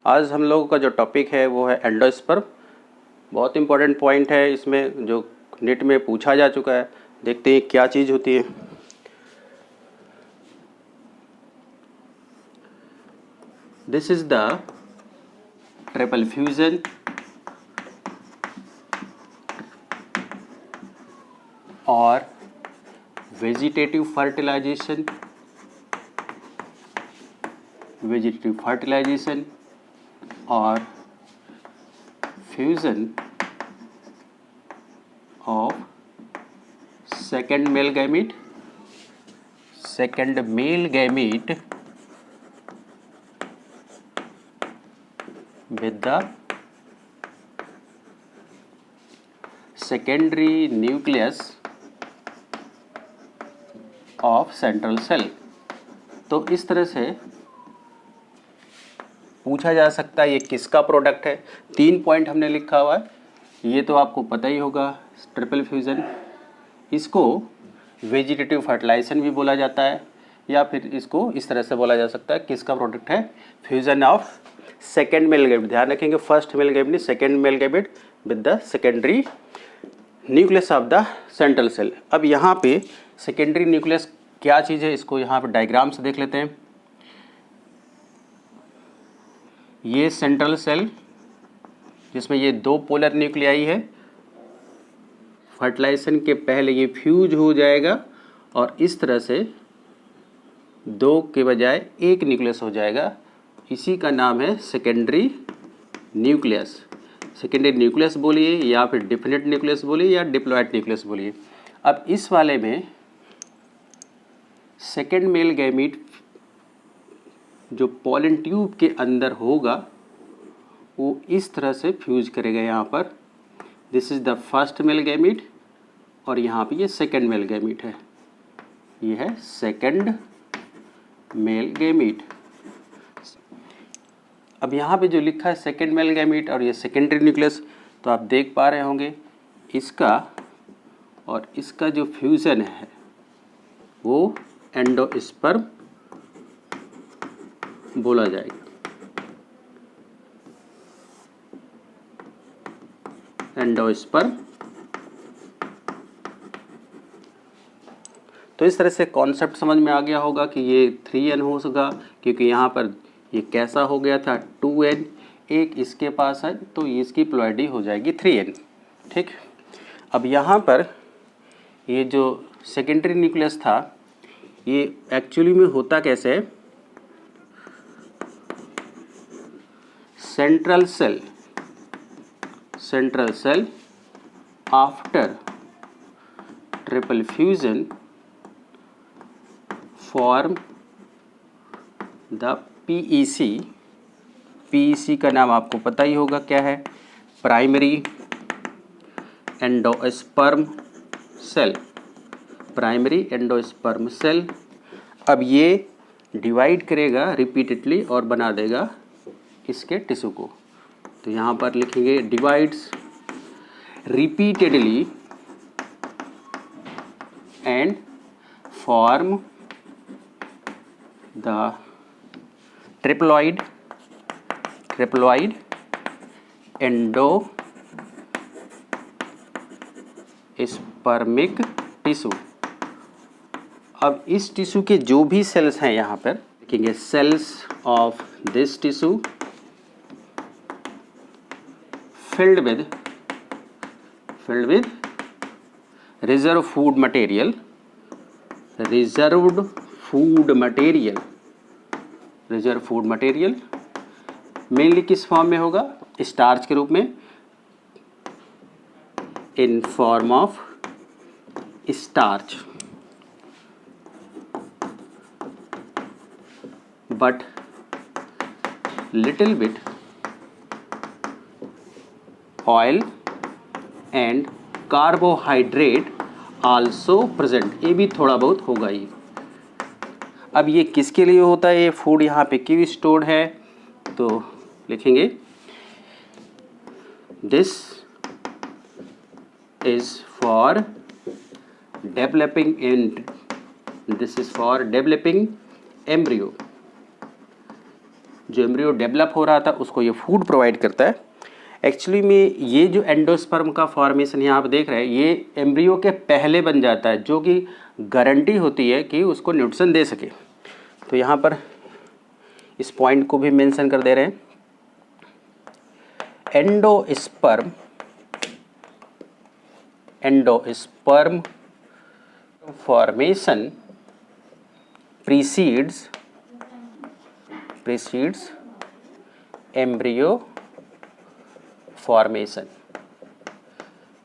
आज हम लोगों का जो टॉपिक है वो है एंडोस्पर्म। बहुत इंपॉर्टेंट पॉइंट है इसमें, जो नेट में पूछा जा चुका है। देखते हैं क्या चीज़ होती है। This is the triple fusion और वेजिटेटिव फर्टिलाइजेशन और fusion of second male gamete with the secondary nucleus of central cell। तो इस तरह से पूछा जा सकता है ये किसका प्रोडक्ट है। 3 पॉइंट हमने लिखा हुआ है, ये तो आपको पता ही होगा। ट्रिपल फ्यूजन, इसको वेजिटेटिव फर्टिलाइजेशन भी बोला जाता है, या फिर इसको इस तरह से बोला जा सकता है किसका प्रोडक्ट है, fusion of second male gamete. ध्यान रखेंगे, फर्स्ट मेल गैमेट नहीं, second male gamete with the secondary nucleus of the central cell. अब यहाँ पे सेकेंडरी न्यूक्लियस क्या चीज़ है, इसको यहाँ पे डायग्राम से देख लेते हैं। ये सेंट्रल सेल जिसमें ये 2 पोलर न्यूक्लियाई है, फर्टिलाइजेशन के पहले ये फ्यूज हो जाएगा और इस तरह से 2 के बजाय 1 न्यूक्लियस हो जाएगा। इसी का नाम है सेकेंडरी न्यूक्लियस। सेकेंडरी न्यूक्लियस बोलिए या फिर डिफिनिट न्यूक्लियस बोलिए या डिप्लॉयड न्यूक्लियस बोलिए। अब इस वाले में सेकेंड मेल गैमीट जो पॉलन ट्यूब के अंदर होगा वो इस तरह से फ्यूज करेगा। यहाँ पर this is the first male gamete और यहाँ पे ये सेकेंड मेल गैमीट है। ये है सेकेंड मेल गैमीट। अब यहाँ पे जो लिखा है सेकेंड मेल गैमीट और ये सेकेंडरी न्यूक्लियस, तो आप देख पा रहे होंगे इसका और इसका जो फ्यूज़न है वो एंडोस्पर्म बोला जाएगा। एंडोस्पर्म। तो इस तरह से कॉन्सेप्ट समझ में आ गया होगा कि ये 3n होगा, क्योंकि यहाँ पर ये कैसा हो गया था 2n, एक इसके पास है तो इसकी प्लॉइडी हो जाएगी 3n। ठीक। अब यहाँ पर ये जो सेकेंडरी न्यूक्लियस था ये एक्चुअली में होता कैसे है, central cell after triple fusion form the PEC का नाम आपको पता ही होगा क्या है, प्राइमरी एंडोस्पर्म सेल। अब ये डिवाइड करेगा रिपीटेडली और बना देगा इसके टिश्यू को। तो यहाँ पर लिखेंगे divides repeatedly and form the triploid endospermic tissue. अब इस टिश्यू के जो भी सेल्स हैं यहाँ पर लिखेंगे cells of this tissue filled with reserved food material mainly किस फॉर्म में होगा, स्टार्च के रूप में, in form of starch, but little bit oil and carbohydrate also present. ये भी थोड़ा बहुत होगा ही। अब ये किसके लिए होता है, ये फूड यहाँ पे क्यों स्टोर्ड है, तो लिखेंगे this is for developing embryo जो एम्ब्रियो डेवलप हो रहा था उसको ये फूड प्रोवाइड करता है। एक्चुअली में ये जो एंडोस्पर्म का फॉर्मेशन यहाँ आप देख रहे हैं ये एम्ब्रियो के पहले बन जाता है, जो कि गारंटी होती है कि उसको न्यूट्रिशन दे सके। तो यहाँ पर इस पॉइंट को भी मेंशन कर दे रहे हैं। Endosperm formation precedes embryo formation.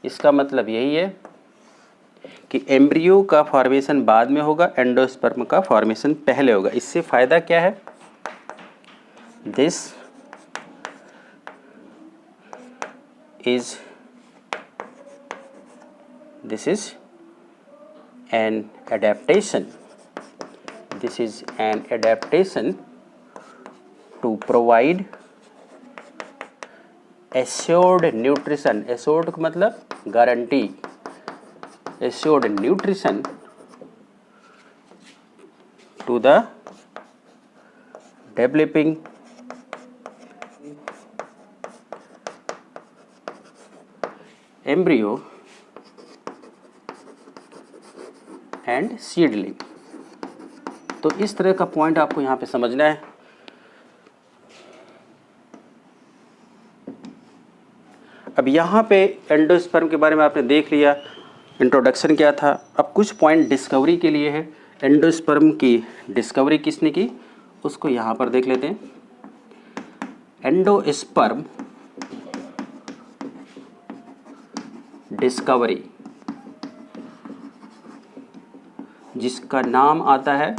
इसका मतलब यही है कि एम्ब्रियो का फॉर्मेशन बाद में होगा, एंडोस्पर्म का फॉर्मेशन पहले होगा। इससे फ़ायदा क्या है? This is an adaptation. This is an adaptation to provide assured nutrition. Assured का मतलब guarantee, assured nutrition to the developing embryo and seedling. तो इस तरह का पॉइंट आपको यहाँ पे समझना है। अब यहाँ पे एंडोस्पर्म के बारे में आपने देख लिया, इंट्रोडक्शन क्या था। अब कुछ पॉइंट डिस्कवरी के लिए है। एंडोस्पर्म की डिस्कवरी किसने की, उसको यहाँ पर देख लेते हैं। एंडोस्पर्म डिस्कवरी, जिसका नाम आता है,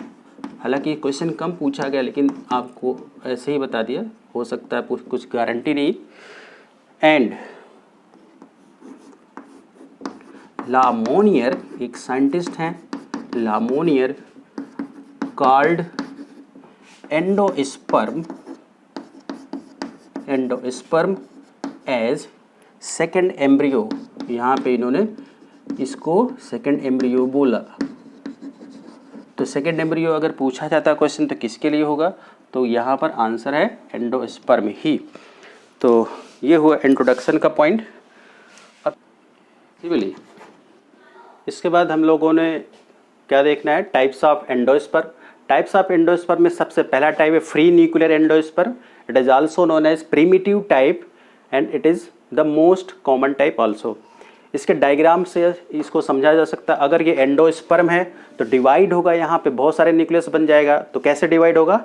हालांकि क्वेश्चन कम पूछा गया लेकिन आपको ऐसे ही बता दिया, हो सकता है कुछ गारंटी नहीं। एंड लामोनियर, एक साइंटिस्ट हैं Lemonnier, called endosperm as second embryo. यहाँ पे इन्होंने इसको सेकेंड एम्ब्रियो बोला। तो सेकेंड एम्ब्रियो अगर पूछा जाता क्वेश्चन तो किसके लिए होगा, तो यहाँ पर आंसर है एंडोस्पर्म ही। तो ये हुआ इंट्रोडक्शन का पॉइंट। अब सिमिलरली इसके बाद हम लोगों ने क्या देखना है, types of endosperm. Types of endosperm में सबसे पहला टाइप है free nuclear endosperm. It is also known as primitive type and it is the most common type also. इसके डायग्राम से इसको समझा जा सकता है। अगर ये एंडोस्पर्म है तो डिवाइड होगा, यहाँ पे बहुत सारे न्यूक्लियस बन जाएगा। तो कैसे डिवाइड होगा,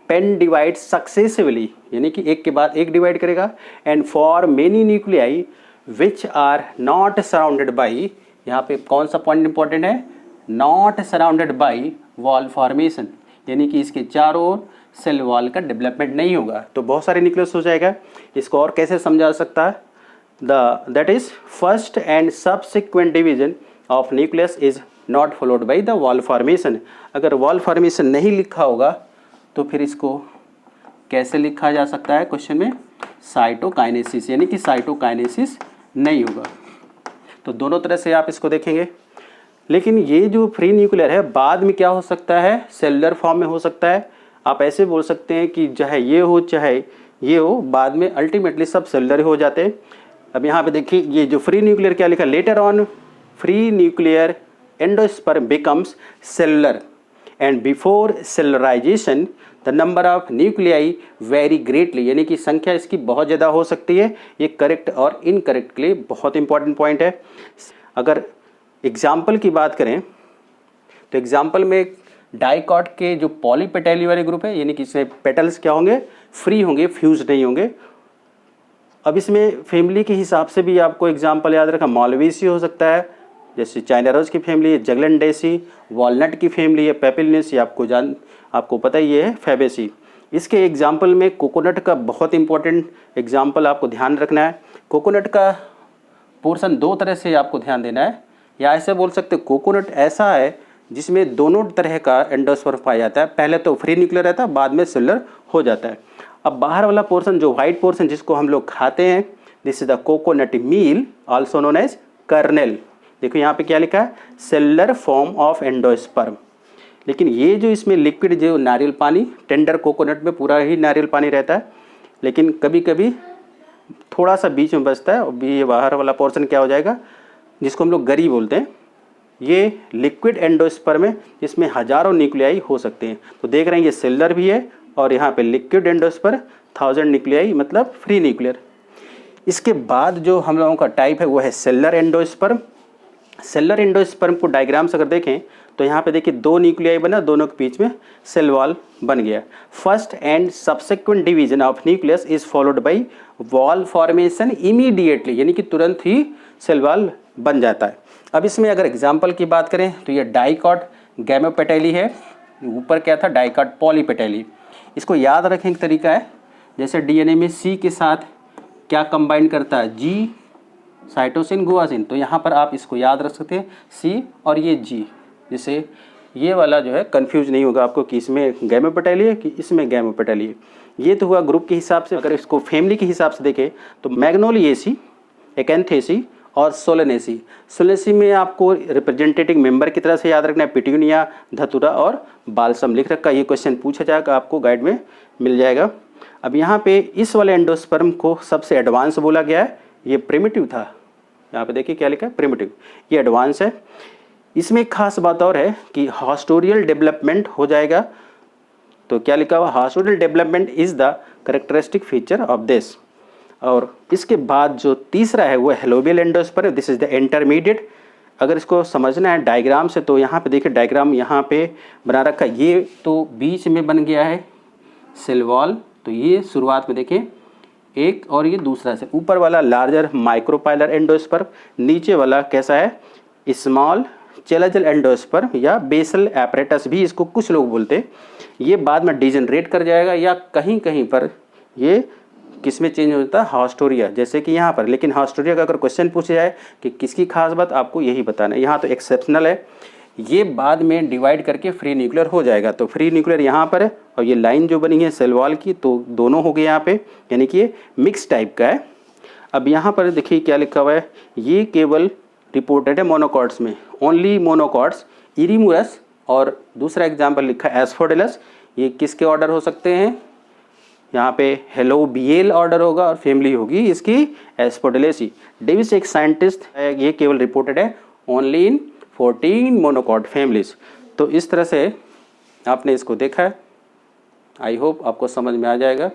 पेन डिवाइड सक्सेसिवली, यानी कि एक के बाद एक डिवाइड करेगा। And for many nuclei which are not surrounded by, यहाँ पे कौन सा पॉइंट इंपॉर्टेंट है, not surrounded by wall formation, यानी कि इसके चारों ओर सेल वॉल का डेवलपमेंट नहीं होगा। तो बहुत सारे न्यूक्लियस हो जाएगा। इसको और कैसे समझा सकता है, that is first and subsequent division of nucleus is not followed by the wall formation। अगर wall formation नहीं लिखा होगा तो फिर इसको कैसे लिखा जा सकता है क्वेश्चन में, साइटोकाइनेसिस, यानी कि साइटोकाइनेसिस नहीं होगा। तो दोनों तरह से आप इसको देखेंगे। लेकिन ये जो फ्री न्यूक्लियर है बाद में क्या हो सकता है, सेलुलर फॉर्म में हो सकता है। आप ऐसे बोल सकते हैं कि चाहे ये हो, बाद में अल्टीमेटली सब सेलुलर हो जाते हैं। अब यहाँ पे देखिए ये जो फ्री न्यूक्लियर क्या लिखा, later on free nuclear endosperm becomes cellular and before cellularisation the number of nuclei very greatly, यानी कि संख्या इसकी बहुत ज़्यादा हो सकती है। ये करेक्ट और इनकरेक्ट के लिए बहुत इंपॉर्टेंट पॉइंट है। अगर एग्जाम्पल की बात करें तो एग्जाम्पल में डाइकॉट के जो पॉलीपेटैली वाले ग्रुप है, यानी कि इसमें पेटल्स क्या होंगे, फ्री होंगे, फ्यूज नहीं होंगे। अब इसमें फैमिली के हिसाब से भी आपको एग्जाम्पल याद रखा, मालवेसी हो सकता है, जैसे चाइना रोज की फैमिली है, जगलैंडेसी, वॉलनट की फैमिली है, पेपिलिनेसी, आपको पता ही है, फैबेसी। इसके एग्जाम्पल में कोकोनट का बहुत इंपॉर्टेंट एग्जाम्पल आपको ध्यान रखना है। कोकोनट का पोर्शन दो तरह से आपको ध्यान देना है, या ऐसे बोल सकते कोकोनट ऐसा है जिसमें दोनों तरह का एंडोस्पर्म पाया जाता है। पहले तो फ्री न्यूक्लियर रहता है, बाद में सेलुलर हो जाता है। अब बाहर वाला पोर्शन जो वाइट पोर्शन जिसको हम लोग खाते हैं, this is the coconut meal also known as kernel. देखो यहाँ पे क्या लिखा है, सेलुलर फॉर्म ऑफ एंडोस्पर्म। लेकिन ये जो इसमें लिक्विड जो नारियल पानी, टेंडर कोकोनट में पूरा ही नारियल पानी रहता है, लेकिन कभी कभी थोड़ा सा बीच में बचता है, और ये बाहर वाला पोर्शन क्या हो जाएगा, जिसको हम लोग गरी बोलते हैं। ये लिक्विड एंडोस्पर्म है, जिसमें हजारों न्यूक्लियाई हो सकते हैं। तो देख रहे हैं ये सेलुलर भी है, और यहाँ पे लिक्विड एंडोस्पर्म 1000 न्यूक्लियाई मतलब फ्री न्यूक्लियर। इसके बाद जो हम लोगों का टाइप है वो है सेलुलर एंडोस्पर्म। सेलुलर एंडोस्पर्म को डायग्राम से अगर देखें तो यहाँ पे देखिए 2 न्यूक्लियाई बना, दोनों के बीच में सेल वॉल बन गया। First and subsequent division of nucleus is followed by wall formation immediately, यानी कि तुरंत ही सेल वॉल बन जाता है। अब इसमें अगर एग्जाम्पल की बात करें तो ये डाइकॉट गैमेपेटेली है, ऊपर क्या था डाइकॉट पॉलीपेटेली। इसको याद रखने का तरीका है, जैसे डीएनए में सी के साथ क्या कंबाइन करता है, जी साइटोसिन गुआसिन, तो यहाँ पर आप इसको याद रख सकते हैं सी और ये जी, जिससे ये वाला जो है कंफ्यूज नहीं होगा आपको कि इसमें गैमेपेटेली है कि इसमें गैमेपेटेली है। ये तो हुआ ग्रुप के हिसाब से। अगर इसको फैमिली के हिसाब से देखें तो मैग्नोलिएसी, एकैंथेसी और सोलेनेसी। सोलेनेसी में आपको रिप्रेजेंटेटिव मेंबर की तरह से याद रखना है पिट्यूनिया, धतूरा और बालसम लिख रखा। ये क्वेश्चन पूछा जाएगा, आपको गाइड में मिल जाएगा। अब यहाँ पे इस वाले एंडोस्पर्म को सबसे एडवांस बोला गया है, ये प्रिमिटिव था। यहाँ पे देखिए क्या लिखा है, प्रिमिटिव, ये एडवांस है। इसमें एक खास बात और है कि हॉस्टोरियल डेवलपमेंट हो जाएगा। तो क्या लिखा हुआ, haustorial development is the characteristic feature of this. और इसके बाद जो तीसरा है वो helobial endosperm, this is the intermediate. अगर इसको समझना है डायग्राम से तो यहाँ पे देखिए डायग्राम यहाँ पे बना रखा है, ये तो बीच में बन गया है सेल वॉल। तो ये शुरुआत में देखें एक, और ये दूसरा से ऊपर वाला लार्जर माइक्रोपाइलर एंडोस्पर्म, नीचे वाला कैसा है स्मॉल चेलाजल एंडोस्पर्म या बेसल एपरेटस भी इसको कुछ लोग बोलते हैं। ये बाद में डिजेनरेट कर जाएगा या कहीं कहीं पर ये किस में चेंज होता है, हॉस्टोरिया, जैसे कि यहाँ पर। लेकिन हॉस्टोरिया का अगर क्वेश्चन पूछा जाए कि किसकी खास बात, आपको यही बताना है। यहाँ तो एक्सेप्शनल है, ये बाद में डिवाइड करके फ्री न्यूक्लियर हो जाएगा। तो फ्री न्यूक्लियर यहाँ पर है, और ये लाइन जो बनी है सेल वॉल की, तो दोनों हो गए यहाँ पे, यानी कि ये मिक्स टाइप का है। अब यहाँ पर देखिए क्या लिखा हुआ है, ये केवल रिपोर्टेड है मोनोकॉट्स में, ओनली मोनोकॉट्स, इरीमुरस, और दूसरा एग्जाम्पल लिखा है एस्फोडेलस। ये किसके ऑर्डर हो सकते हैं, यहाँ पे हेलोबियल ऑर्डर होगा और फैमिली होगी इसकी एस्फोडेलेसी। डेविस एक साइंटिस्ट है, ये केवल रिपोर्टेड है ओनली इन 14 मोनोकॉट फैमिलीज। तो इस तरह से आपने इसको देखा है, आई होप आपको समझ में आ जाएगा।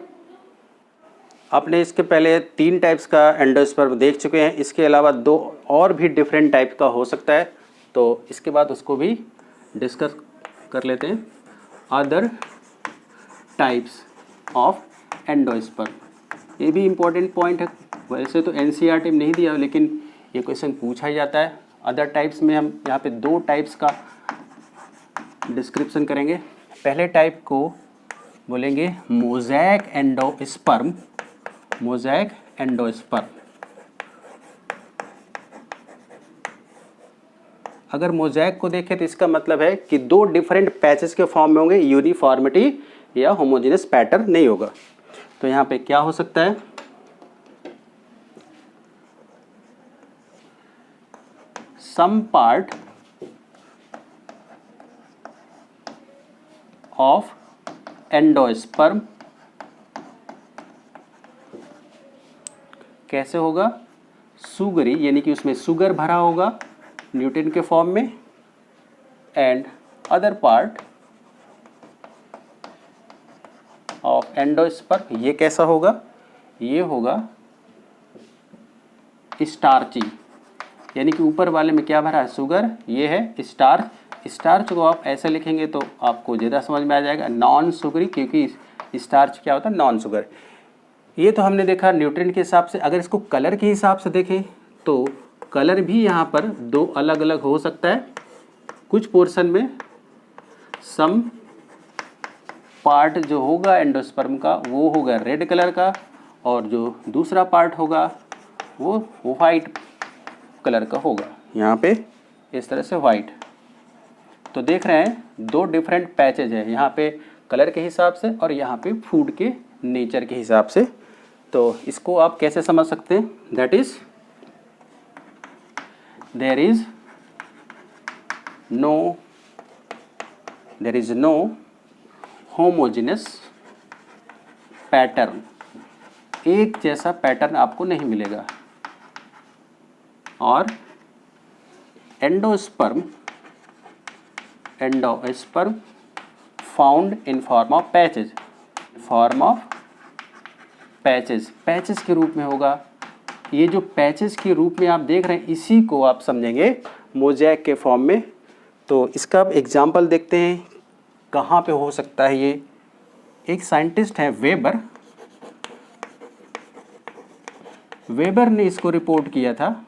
आपने इसके पहले 3 टाइप्स का एंडोस्पर्म देख चुके हैं, इसके अलावा 2 और भी डिफरेंट टाइप का हो सकता है, तो इसके बाद उसको भी डिस्कस कर लेते हैं। अदर टाइप्स ऑफ एंडोस्पर्म, ये भी इम्पोर्टेंट पॉइंट है। वैसे तो एनसीईआरटी में नहीं दिया, लेकिन ये क्वेश्चन पूछा ही जाता है। अदर टाइप्स में हम यहाँ पे 2 टाइप्स का डिस्क्रिप्शन करेंगे। पहले टाइप को बोलेंगे मोज़ैक एंडोस्पर्म, मोज़ैक एंडोस्पर्म। अगर मोज़ैक को देखें तो इसका मतलब है कि 2 डिफरेंट पैचेस के फॉर्म में होंगे, यूनिफॉर्मिटी या होमोजेनस पैटर्न नहीं होगा। तो यहाँ पे क्या हो सकता है, सम पार्ट ऑफ एंडोस्पर्म, कैसे होगा, सुगरी, यानी कि उसमें सुगर भरा होगा न्यूट्रिएंट के फॉर्म में, and other part of endosperm, ये कैसा होगा, ये होगा स्टार्ची, यानी कि ऊपर वाले में क्या भरा है, शुगर, ये है स्टार्च। स्टार्च को आप ऐसे लिखेंगे तो आपको ज़्यादा समझ में आ जाएगा, नॉन शुगरी, क्योंकि स्टार्च क्या होता है, नॉन शुगर। ये तो हमने देखा न्यूट्रिएंट के हिसाब से। अगर इसको कलर के हिसाब से देखें तो कलर भी यहाँ पर 2 अलग अलग हो सकता है। कुछ पोर्शन में सम पार्ट जो होगा एंडोस्पर्म का वो होगा रेड कलर का, और जो दूसरा पार्ट होगा वो वाइट कलर का होगा, यहाँ पे इस तरह से वाइट। तो देख रहे हैं 2 डिफरेंट पैचेज है, यहाँ पे कलर के हिसाब से और यहाँ पे फूड के नेचर के हिसाब से। तो इसको आप कैसे समझ सकते हैं, that is there is no there is no homogenous pattern, एक जैसा पैटर्न आपको नहीं मिलेगा। और endosperm found in form of patches, patches के रूप में होगा। ये जो पैचेस के रूप में आप देख रहे हैं, इसी को आप समझेंगे मोज़ेक के फॉर्म में। तो इसका अब एग्जाम्पल देखते हैं कहाँ पे हो सकता है ये। एक साइंटिस्ट है वेबर ने इसको रिपोर्ट किया था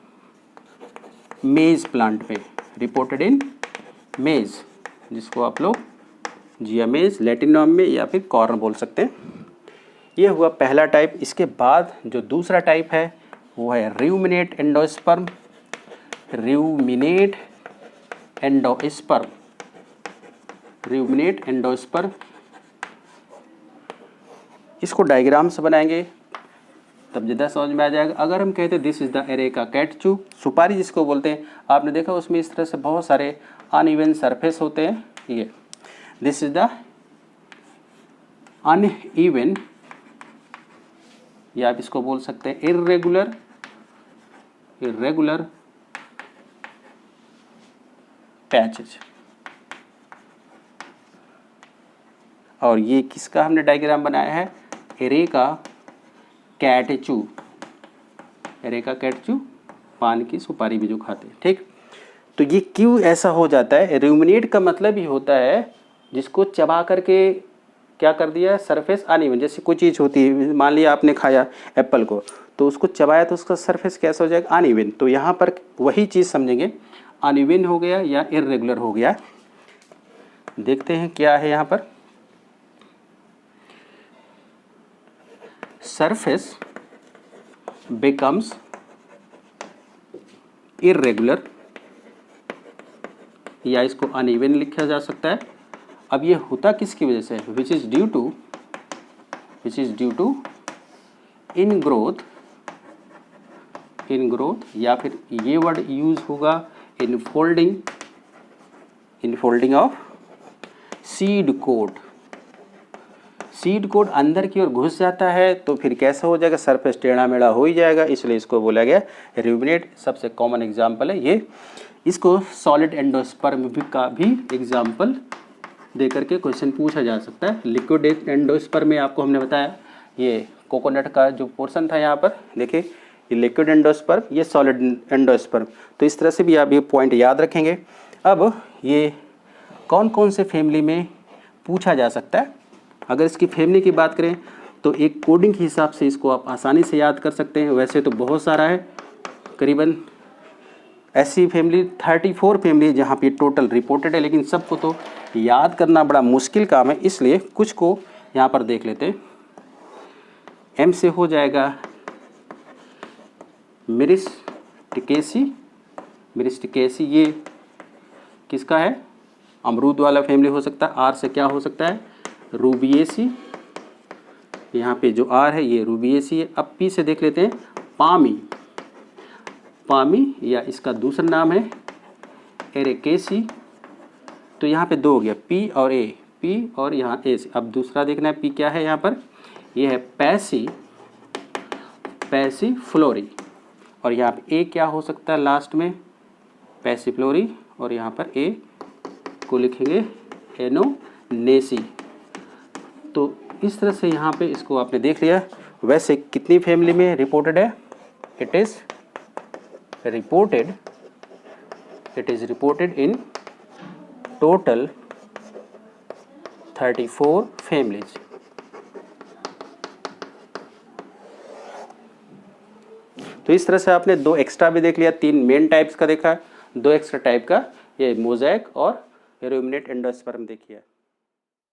मेज प्लांट पे, रिपोर्टेड इन मेज, जिसको आप लोग जिया मेज लैटिन नाम में या फिर कॉर्न बोल सकते हैं। ये हुआ पहला टाइप। इसके बाद जो दूसरा टाइप है वो है र्यूमिनेट एंडोस्पर्म। इसको डायग्राम से बनाएंगे तब ज़्यादा समझ में आ जाएगा। अगर हम कहते हैं दिस इज़ द एरेका कैटचू, सुपारी जिसको बोलते हैं, आपने देखा उसमें इस तरह से बहुत सारे अनइवन सरफेस होते हैं। ये दिस इज द अनइवन, या आप इसको बोल सकते हैं इर्रेगुलर पैचेज। और ये किसका हमने डायग्राम बनाया है? एरेका कैटचू, पान की सुपारी भी जो खाते हैं, ठीक। तो ये क्यों ऐसा हो जाता है? रूमिनेट का मतलब ही होता है जिसको चबा करके क्या कर दिया, सरफेस अनइवन। जैसे कोई चीज़ होती है, मान लिया आपने खाया एप्पल को, तो उसको चबाया तो उसका सरफेस कैसा हो जाएगा, अनइवन। तो यहाँ पर वही चीज़ समझेंगे, अनइवन हो गया या इर्रेगुलर हो गया। देखते हैं क्या है यहाँ पर। सरफेस बिकम्स इर्रेगुलर, या इसको अनइवन लिखा जा सकता है। अब ये होता किसकी वजह से? Which is due to in growth, या फिर ये वर्ड यूज होगा in folding of seed coat. Seed coat अंदर की ओर घुस जाता है तो फिर कैसा हो जाएगा, सरफेस टेढ़ा मेढ़ा हो ही जाएगा, इसलिए इसको बोला गया रूमिनेट। सबसे कॉमन एग्जाम्पल है ये। इसको सॉलिड एंडोस्पर्म का भी एग्जाम्पल दे करके क्वेश्चन पूछा जा सकता है। लिक्विड एंडोस्पर्म में आपको हमने बताया, ये कोकोनट का जो पोर्शन था यहाँ पर देखिए, ये लिक्विड एंडोस्पर्म, ये सॉलिड एंडोस्पर्म। तो इस तरह से भी आप ये पॉइंट याद रखेंगे। अब ये कौन कौन से फैमिली में पूछा जा सकता है? अगर इसकी फैमिली की बात करें तो एक कोडिंग के हिसाब से इसको आप आसानी से याद कर सकते हैं। वैसे तो बहुत सारा है, करीबन ऐसी फैमिली 34 फैमिली जहाँ पे टोटल रिपोर्टेड है, लेकिन सबको तो याद करना बड़ा मुश्किल काम है, इसलिए कुछ को यहाँ पर देख लेते हैं। एम से हो जाएगा मिरिस्टिकेसी, ये किसका है? अमरूद वाला फैमिली हो सकता है। आर से क्या हो सकता है? रूबिएसी, यहाँ पे जो आर है ये रूबिएसी है। अब पी से देख लेते हैं, पामी, या इसका दूसरा नाम है एरेकेसी। तो यहाँ पे दो हो गया, पी और ए, पी और यहाँ ए से। अब दूसरा देखना है, पी क्या है यहाँ पर? ये है पैसीफ्लोरी, और यहाँ पे ए क्या हो सकता है लास्ट में? पैसीफ्लोरी, और यहाँ पर ए को लिखेंगे एनोनेसी। तो इस तरह से यहाँ पे इसको आपने देख लिया। वैसे कितनी फैमिली में रिपोर्टेड है? It is reported in total 34 families. तो इस तरह से आपने दो एक्स्ट्रा भी देख लिया, 3 मेन टाइप्स का देखा, 2 एक्स्ट्रा टाइप का, ये मोज़ेक और रूमिनेट एंडोस्पर्म देखिए।